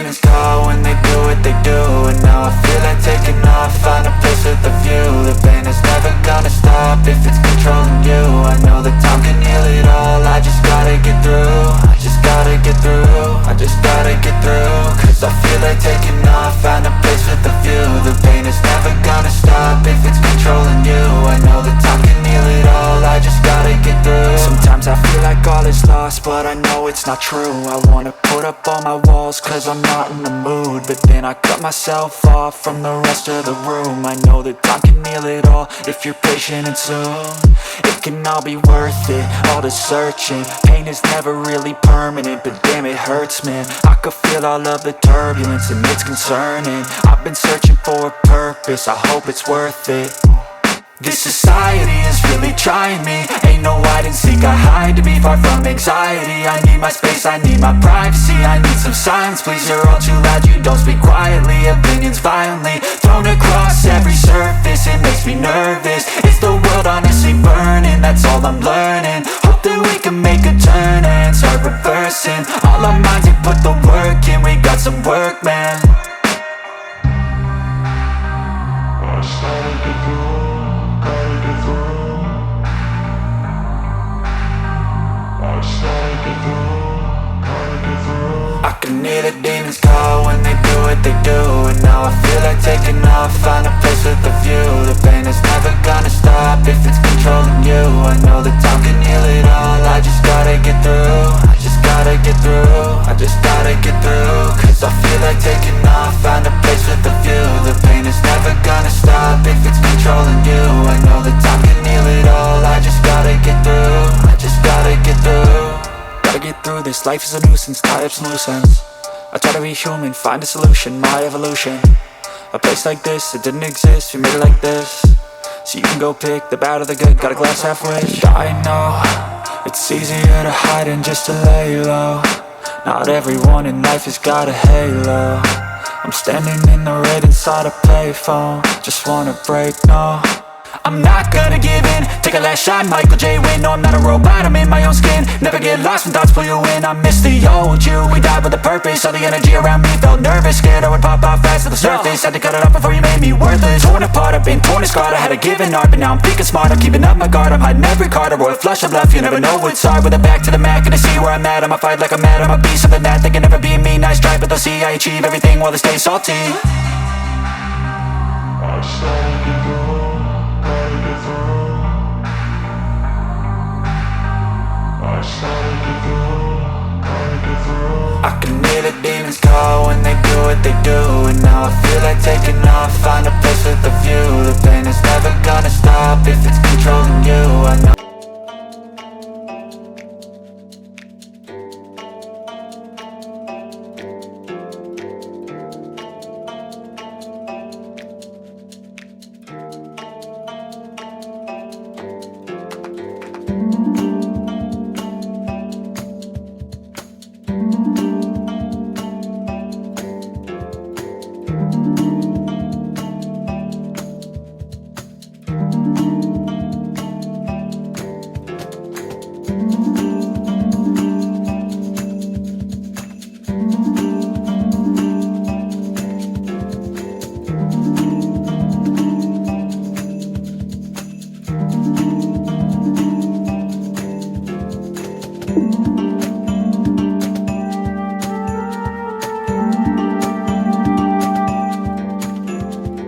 demons call when they do what they do. And now I feel like taking off, find a place with a view. The pain is never gonna stop if it's controlling you. I know that time can heal it all, I just gotta get through. I just gotta get through, I just gotta get through. Cause I feel like taking off, find a place with a view. The pain is never gonna stop if it's controlling you. I know that time can heal it all, I just gotta get through. Sometimes I feel like all is lost, but I know it's not true. I wanna put up all my walls cause I'm not in the mood, but then I cut myself off from the rest of the room. I know that time can heal it all if you're patient and soon. It can all be worth it, all the searching. Pain is never really permanent, but damn it hurts, man. I could feel all of the turbulence and it's concerning. I've been searching for a purpose, I hope it's worth it. This society is really trying me. Ain't no hide and seek, I hide to be far from anxiety. I need my space, I need my privacy. I need some silence, please, you're all too loud. You don't speak quietly, opinions violently thrown across every surface. It makes me nervous, it's the world honestly burning. That's all I'm learning, hope that we can make a turn and start reversing. All our minds, we put the work in, we got some work, man. I started to go. I can hear the demons call when they do what they do. And now I feel like taking off, find a place with a view. The pain is never gonna stop if it's controlling you. I know that time can heal it all, I just gotta get through. I just gotta get through, I just gotta get through. Cause I feel like taking off, find a place with a view. The pain is never gonna stop if it's controlling you. I know that time can heal it all, I just gotta get through. I just gotta get through. Gotta get through this, life is a nuisance, tie up some loose ends. I try to be human, find a solution, my evolution. A place like this, it didn't exist, we made it like this. So you can go pick the bad or the good, got a glass halfway. I know, it's easier to hide than just to lay low. Not everyone in life has got a halo. I'm standing in the red inside a payphone, just wanna break, no. I'm not gonna give in, take a last shot, Michael J. Win. No, I'm not a robot, I'm in my own skin. Never get lost when thoughts pull you in. I miss the old you, we died with a purpose. All the energy around me felt nervous, scared I would pop off fast to the surface. Had to cut it off before you made me worthless. Torn apart, I've been torn and scarred. I had a given art, but now I'm thinking smart. I'm keeping up my guard, I'm hiding every card. A royal flush of love, you never know what's hard. With a back to the mat, gonna see where I'm at. I'ma fight like I'm mad, I'ma be something that they can never be me. Nice try, but they'll see I achieve everything while they stay salty. I started to go, gotta get through. I started to go, gotta get through. I can hear the demons call when they do what they do. And now I feel like taking off, find a place with a view. The pain is never gonna stop if it's controlling you. I know. You